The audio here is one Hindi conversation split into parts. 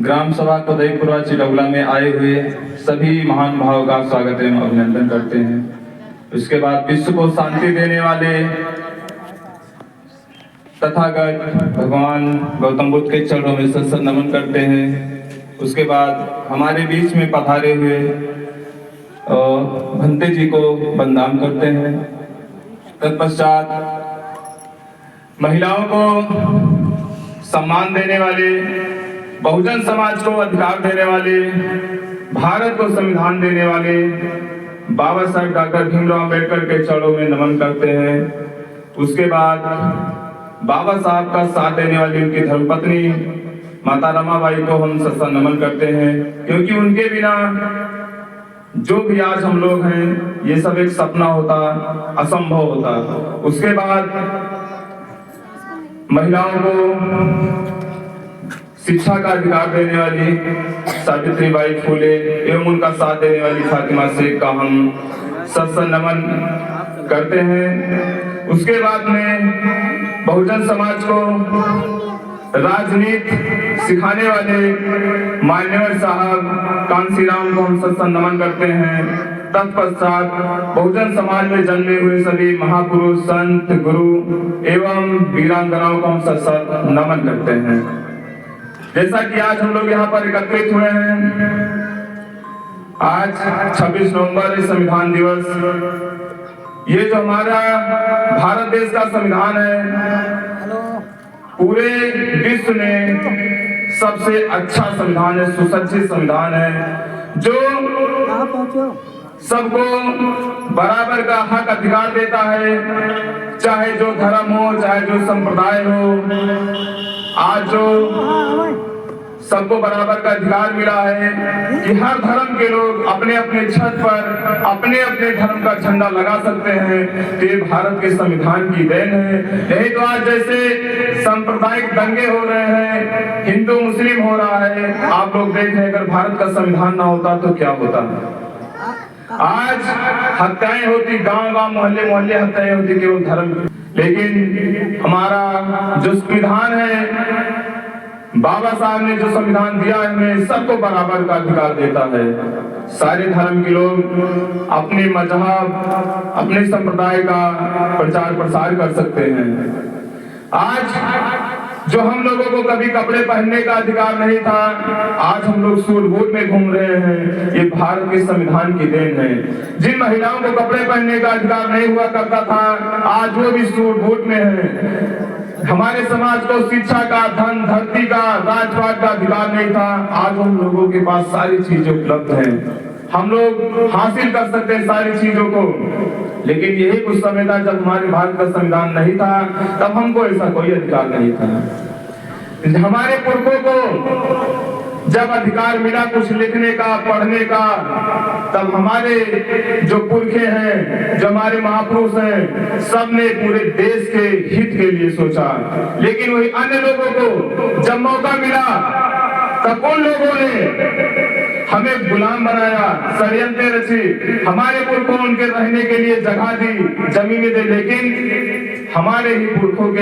ग्राम सभा कोदईपुरा चिलौला में आए हुए सभी महान भावों का स्वागत एवं अभिनंदन करते हैं। उसके बाद विश्व को शांति देने वाले तथागत भगवान गौतम बुद्ध के चरणों में सत नमन करते हैं। उसके बाद हमारे बीच में पधारे हुए भंते जी को वंदन करते हैं। तत्पश्चात महिलाओं को सम्मान देने वाले, बहुजन समाज को अधिकार देने वाले, भारत को संविधान देने वाले बाबा साहब डॉक्टर भीमराव अम्बेडकर के चरणों में नमन करते हैं। उसके बाद बाबा साहब का साथ देने वाली उनकी धर्मपत्नी माता रमाबाई को हम सत्सा नमन करते हैं, क्योंकि उनके बिना जो भी आज हम लोग हैं ये सब एक सपना होता, असंभव होता। उसके बाद महिलाओं को शिक्षा का अधिकार देने वाली सावित्रीबाई फुले एवं उनका साथ देने वाली फातिमा शेख का हम सत्संग नमन करते हैं। उसके बाद में बहुजन समाज को राजनीति सिखाने वाले मान्यवर साहब कांसीराम को हम सत्संग नमन करते हैं। तत्पश्चात बहुजन समाज में जन्मे हुए सभी महापुरुष, संत, गुरु एवं वीरांगनाओं को हम सत्संग नमन करते हैं। जैसा कि आज हम लोग यहाँ पर एकत्रित हुए हैं, आज 26 नवंबर संविधान दिवस, ये जो हमारा भारत देश का संविधान है, पूरे विश्व में सबसे अच्छा संविधान है, सुसज्जित संविधान है, जो सबको बराबर का हक अधिकार देता है, चाहे जो धर्म हो, चाहे जो संप्रदाय हो। आज जो सबको बराबर का अधिकार मिला है कि हर धर्म के लोग अपने अपने छत पर अपने अपने धर्म का झंडा लगा सकते हैं, तो ये भारत के संविधान की देन है। नहीं तो आज जैसे सांप्रदायिक दंगे हो रहे हैं, हिंदू मुस्लिम हो रहा है, आप लोग देख रहे हैं, अगर भारत का संविधान ना होता तो क्या होता। आज हत्याएं होती, गांव गांव मोहल्ले मोहल्ले हत्याएं होती केवल धर्म। लेकिन हमारा जो संविधान है, बाबा साहब ने जो संविधान दिया है, हमें सबको बराबर का अधिकार देता है। सारे धर्म के लोग अपने मजहब, अपने संप्रदाय का प्रचार प्रसार कर सकते हैं। आज जो हम लोगों को कभी कपड़े पहनने का अधिकार नहीं था, आज हम लोग सूट बूट में घूम रहे हैं, ये भारत के संविधान की देन है। जिन महिलाओं को कपड़े पहनने का अधिकार नहीं हुआ करता था, आज वो भी सूट बूट में है। हमारे समाज को शिक्षा का, धन, धरती का, राजपाट का अधिकार नहीं था, आज हम लोगों के पास सारी चीजें उपलब्ध हैं। हम लोग हासिल कर सकते हैं सारी चीजों को। लेकिन यही कुछ समय था जब हमारे भारत का संविधान नहीं था, तब हमको ऐसा कोई अधिकार नहीं था। हमारे पुरखों को जब अधिकार मिला कुछ लिखने का, पढ़ने का, तब हमारे जो पुरखे हैं, जो हमारे महापुरुष हैं, सबने पूरे देश के हित के लिए सोचा। लेकिन वही अन्य लोगों को जब मौका मिला, तब उन लोगों ने हमें गुलाम बनाया, षड्यंत्र रची, हमारे पुरखों उनके रहने के लिए जगह दी, जमीनें दी, लेकिन हमारे ही पुरखों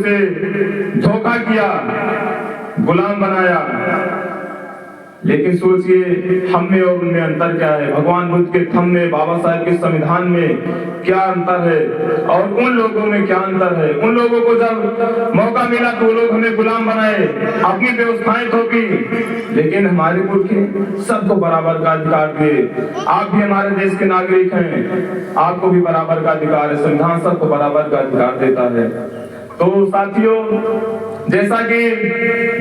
से धोखा किया, गुलाम बनाया। लेकिन सोचिए हम में और उनमें अंतर क्या है। भगवान बुद्ध के थंब में, बाबा साहब के संविधान में क्या अंतर है और उन लोगों में क्या अंतर है। उन लोगों को जब मौका मिला तो वो लोग हमें गुलाम बनाए, अपनी व्यवस्थाएं थोपी, लेकिन हमारे पुरखे सबको बराबर का अधिकार दिए। आप भी हमारे देश के नागरिक हैं, आपको भी बराबर का अधिकार है, संविधान सबको बराबर का अधिकार देता है। तो साथियों, जैसा कि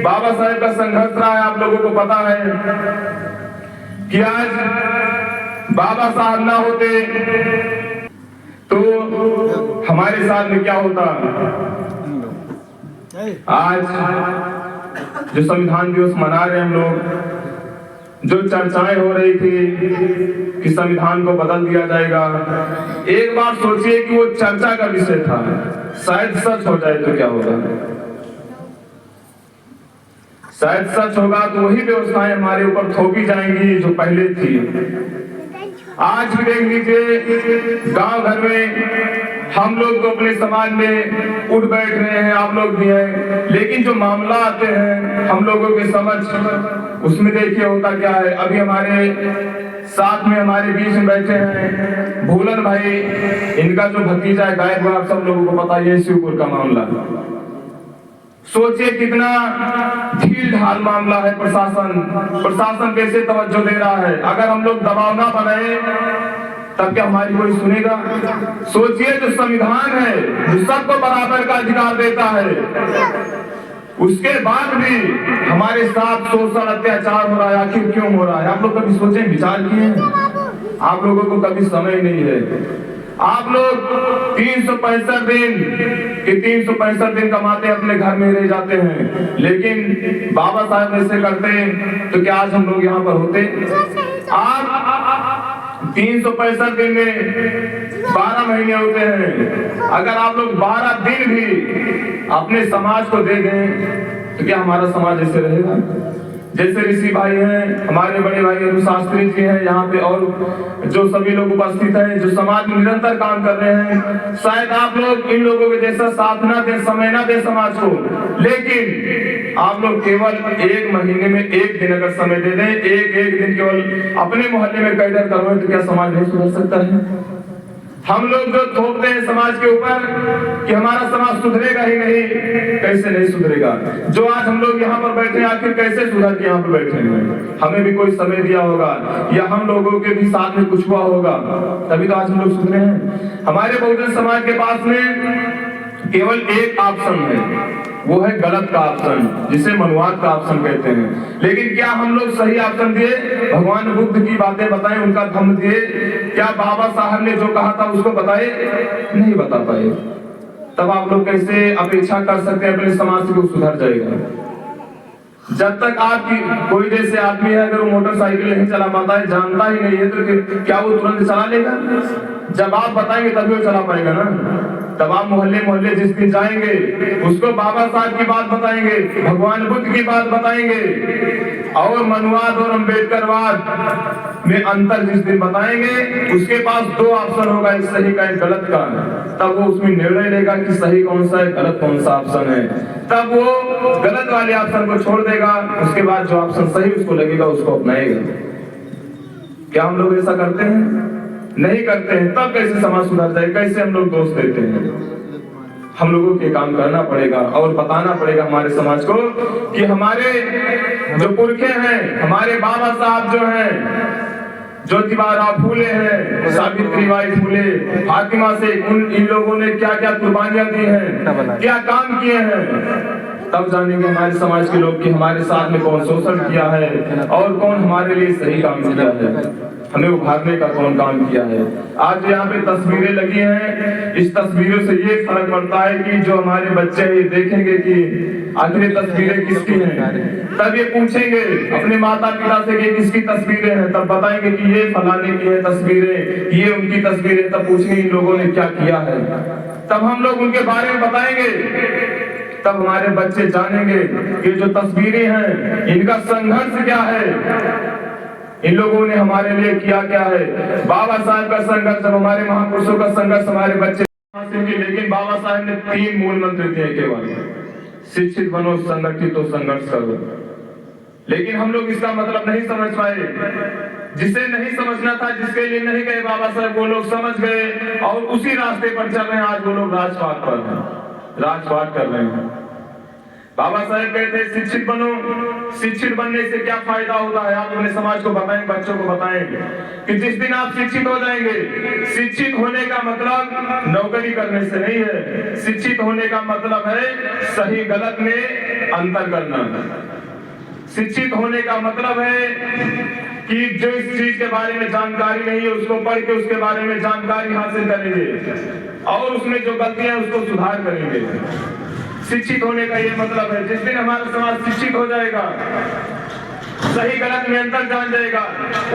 बाबा साहब का संघर्ष रहा है, आप लोगों को पता है कि आज बाबा साहब ना होते तो हमारे साथ में क्या होता। आज जो संविधान दिवस मना रहे हम लोग, जो चर्चाएं हो रही थी कि संविधान को बदल दिया जाएगा, एक बार सोचिए कि वो चर्चा का विषय था, शायद सच हो जाए तो क्या होगा। शायद सच होगा तो वही व्यवस्थाएं हमारे ऊपर थोपी जाएंगी जो पहले थी। आज भी देख लीजिए, गांव घर में हम लोग तो अपने समाज में उठ बैठ रहे हैं, आप लोग भी हैं, लेकिन जो मामला आते हैं हम लोगों के समझ, उसमें देखिए होता क्या है। अभी हमारे साथ में हमारे बीच में बैठे हैं भूलन भाई, इनका जो भतीजा है गायक, आप सब लोगों को पता है शिवपुर का मामला। सोचिए कितना ढील ढाल मामला है। प्रशासन कैसे तवज्जो दे रहा है। अगर हम लोग दबाव ना बनाए तब क्या हमारी कोई सुनेगा? सोचिए जो संविधान है, जो सबको बराबर का अधिकार देता है, उसके बाद भी हमारे साथ शोषण अत्याचार हो रहा है। आखिर क्यों हो रहा है? आप लोग कभी सोचे, विचार किए? आप लोगों को कभी समय नहीं है। आप लोग 365 दिन कमाते अपने घर में रह जाते हैं, लेकिन बाबा साहब ऐसे करते तो क्या आज हम लोग यहाँ पर होते? आप 365 दिन में 12 महीने होते हैं। अगर आप लोग 12 दिन भी अपने समाज को दे दें तो क्या हमारा समाज ऐसे रहेगा? जैसे ऋषि भाई हैं, हमारे बड़े भाई अनु शास्त्री जी हैं यहाँ पे, और जो सभी लोग उपस्थित हैं जो समाज में निरंतर काम कर रहे हैं, शायद आप लोग इन लोगों के जैसा साथ ना दे, समय ना दे समाज को, लेकिन आप लोग केवल 1 महीने में 1 दिन अगर समय दे दें, एक दिन केवल अपने मोहल्ले में कैडर करवाएं, तो क्या समाज नहीं सुधर सकता है? हम लोग जो थोपते हैं समाज के ऊपर कि हमारा समाज सुधरेगा ही नहीं, कैसे नहीं सुधरेगा? जो आज हम लोग यहाँ पर बैठे हैं, आखिर कैसे सुधर के यहाँ पर बैठे हैं? हमें भी कोई समय दिया होगा, या हम लोगों के भी साथ में कुछ हुआ होगा, तभी तो आज हम लोग सुधरे हैं। हमारे बहुजन समाज के पास में केवल एक ऑप्शन है, वो है गलत का ऑप्शन, जिसे मनुवाद का ऑप्शन कहते हैं। लेकिन क्या हम लोग सही ऑप्शन दिए? भगवान बुद्ध की बातें बताएं, उनका धम्म दिए? क्या बाबा साहब ने जो कहा था उसको बताए? नहीं बता पाए। तब आप लोग कैसे अपेक्षा कर सकते हैं अपने समाज से सुधर जाएगा? जब तक आपकी कोई जैसे आदमी है, अगर वो मोटरसाइकिल नहीं चला पाता है, जानता ही नहीं है, तो क्या वो तुरंत चला लेगा? जब आप बताएंगे तभी वो चला पाएगा ना। तब आप मोहल्ले मोहल्ले जिस दिन जाएंगे, उसको बाबा साहब की बात बताएंगे, भगवान बुद्ध की बात बताएंगे, और मनुवाद और अम्बेडकरवाद में अंतर जिस दिन बताएंगे, उसके पास 2 ऑप्शन होगा, एक सही का एक गलत का। तब वो उसमें निर्णय लेगा कि सही कौन सा है, गलत कौन सा ऑप्शन है। तब वो गलत वाले ऑप्शन को छोड़ देगा, उसके बाद जो ऑप्शन सही उसको लगेगा उसको अपनाएगा। क्या हम लोग ऐसा करते हैं? नहीं करते हैं। तब कैसे समाज सुधर जाए? कैसे हम लोग दोष देते हैं? हम लोगों के काम करना पड़ेगा और बताना पड़ेगा हमारे समाज को कि हमारे जो पुरखे हैं, हमारे बाबा साहब जो हैं, ज्योतिबा फूले हैं, सावित्रीबाई फूले, फातिमा से, इन लोगों ने क्या क्या कुर्बानियां दी हैं, क्या काम किए हैं। तब जानेंगे हमारे समाज के लोग कि हमारे साथ में कौन शोषण किया है और कौन हमारे लिए सही काम किया है, हमें उभारने का कौन काम किया है। आज यहाँ पे तस्वीरें लगी हैं, इस तस्वीरों से ये फर्क पड़ता है कि जो हमारे बच्चे ये देखेंगे कि आखिर ये तस्वीरें किसकी हैं, तब ये पूछेंगे अपने माता पिता से कि किसकी तस्वीरें हैं, तब बताएंगे कि ये फलाने की है तस्वीरें, ये उनकी तस्वीरें। तब पूछेंगे इन लोगों ने क्या किया है, तब हम लोग उनके बारे में बताएंगे, तब हमारे बच्चे जानेंगे कि जो तस्वीरें हैं इनका संघर्ष क्या है, इन लोगों ने हमारे लिए किया क्या है। बाबा साहब का संघर्ष, जब हमारे महापुरुषों का संघर्ष हमारे बच्चे, लेकिन बाबा साहब ने 3 मूल मंत्र दिए केवल, शिक्षित बनो, संगठित हो, संघर्ष करो। लेकिन हम लोग इसका मतलब नहीं समझ पाए। जिसे नहीं समझना था, जिसके लिए नहीं गए बाबा साहब, वो लोग समझ गए और उसी रास्ते पर चल रहे हैं। आज वो लोग राजपाट पर हैं, राजपाट कर रहे हैं। बाबा साहब कहते हैं शिक्षित बनो। शिक्षित बनने से क्या फायदा होता है? आप अपने समाज को बताएं, बच्चों को बताएं कि जिस दिन आप शिक्षित हो जाएंगे, शिक्षित होने का मतलब नौकरी करने से नहीं है। शिक्षित होने का मतलब है सही गलत में अंतर करना। शिक्षित होने का मतलब है कि जो इस चीज के बारे में जानकारी नहीं है उसको पढ़ के उसके बारे में जानकारी हासिल करेंगे और उसमें जो गलतियां है उसको सुधार करेंगे। शिक्षित होने का ये मतलब है। जिस दिन हमारा समाज शिक्षित हो जाएगा, सही गलत में अंतर जान जाएगा,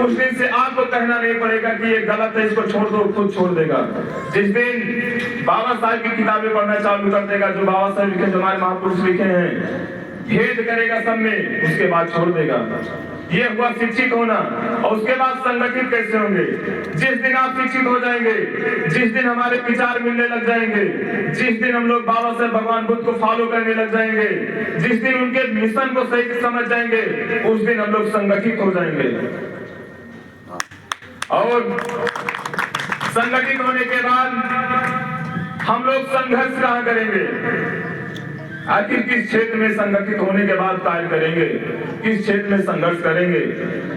उस दिन से आपको कहना नहीं पड़ेगा कि ये गलत है, इसको छोड़ दो, खुद छोड़ देगा। जिस दिन बाबा साहब की किताबें पढ़ना चालू कर देगा, जो बाबा साहब लिखे, जो हमारे महापुरुष लिखे हैं, भेद करेगा सब में, उसके बाद छोड़ देगा। ये हुआ शिक्षित होना। और उसके बाद संगठित कैसे होंगे? जिस दिन आप शिक्षित हो जाएंगे, जिस दिन हमारे विचार मिलने लग जाएंगे, जिस दिन हम लोग बाबा साहेब भगवान बुद्ध को फॉलो करने लग जाएंगे, जिस दिन उनके मिशन को सही से समझ जाएंगे, उस दिन हम लोग संगठित हो जाएंगे। और संगठित होने के बाद हम लोग संघर्ष कहां करेंगे? आखिर किस क्षेत्र में संगठित होने के बाद कार्य करेंगे? किस क्षेत्र में संघर्ष करेंगे?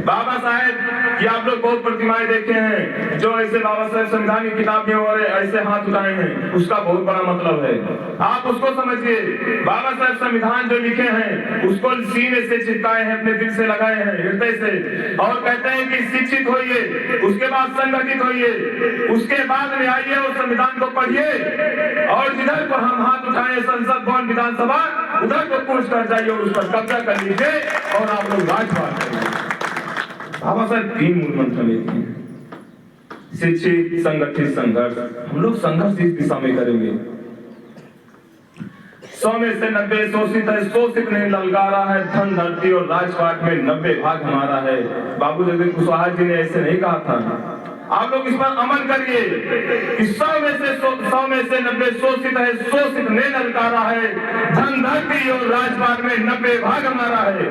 बाबा साहेब की आप लोग बहुत प्रतिमाएं देखे हैं, जो ऐसे बाबा साहेब संविधान की किताब में और ऐसे हाथ उठाए हैं, उसका बहुत बड़ा मतलब है। आप उसको समझिए। बाबा साहेब संविधान जो लिखे हैं उसको सीने से चिपकाए हैं, अपने दिल से लगाए हैं, हृदय से, और कहते हैं कि शिक्षित होइए, उसके बाद संगठित होइए, उसके बाद में आइए और संविधान को पढ़िए, और जिधर को हम हाथ उठाए संसद भवन विधानसभा, उधर को पूछ कर जाइए और उस पर कब्जा कर लीजिए और आप लोग राजपाट करिए। बाबा साहब 3 मूल मंत्र लेते हैं: शिक्षित, संगठित, संघर्ष। हम लोग संघर्ष इस दिशा में करेंगे। 100 में से 90 शोषित है, शोषित नहीं ललकारा है, धन धरती और राजपाट में 90 भाग हमारा है। बाबू जगदीश कुशवाहा जी ने ऐसे नहीं कहा था। आप लोग इस पर अमल करिए कि 100 में से 90 शोषित है, शोषित ने ललकारा है, धन धरती और राजपाट में 90 भाग हमारा है।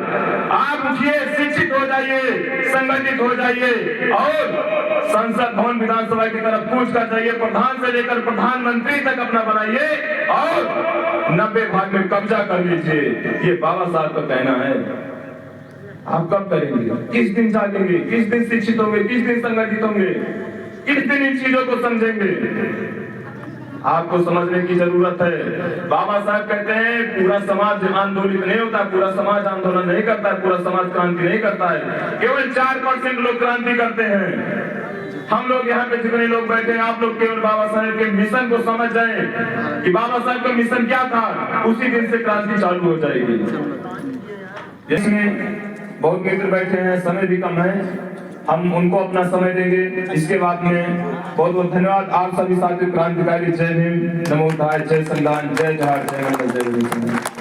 आप उठिए, शिक्षित हो जाइए, संगठित हो जाइए और संसद भवन विधानसभा की तरफ कूच कर जाइए, प्रधान से लेकर प्रधानमंत्री तक अपना बनाइए और 90 भाग में कब्जा कर लीजिए। ये बाबा साहब का कहना है। आप कब करेंगे? किस दिन जागेंगे? किस दिन शिक्षित होंगे? किस दिन संगठित होंगे? किस दिन इन चीजों को समझेंगे? आपको समझने की जरूरत है। बाबा साहब कहते हैं पूरा समाज आंदोलित नहीं होता, पूरा समाज आंदोलन नहीं करता है, पूरा समाज क्रांति नहीं करता है, केवल 4% लोग क्रांति करते हैं। हम लोग यहाँ पे जितने लोग बैठे हैं, आप लोग केवल बाबा साहब के मिशन को समझ जाएं कि बाबा साहब का मिशन क्या था, उसी दिन से क्रांति चालू हो जाएगी। जिसमें बहुत मित्र बैठे हैं, समय भी कम है, हम उनको अपना समय देंगे। इसके बाद में बहुत बहुत धन्यवाद। आप सभी साथी क्रांतिकारी। जय भीम, नमो बुद्धाय, जय संविधान, जय जोहार, जय मंगल, जय।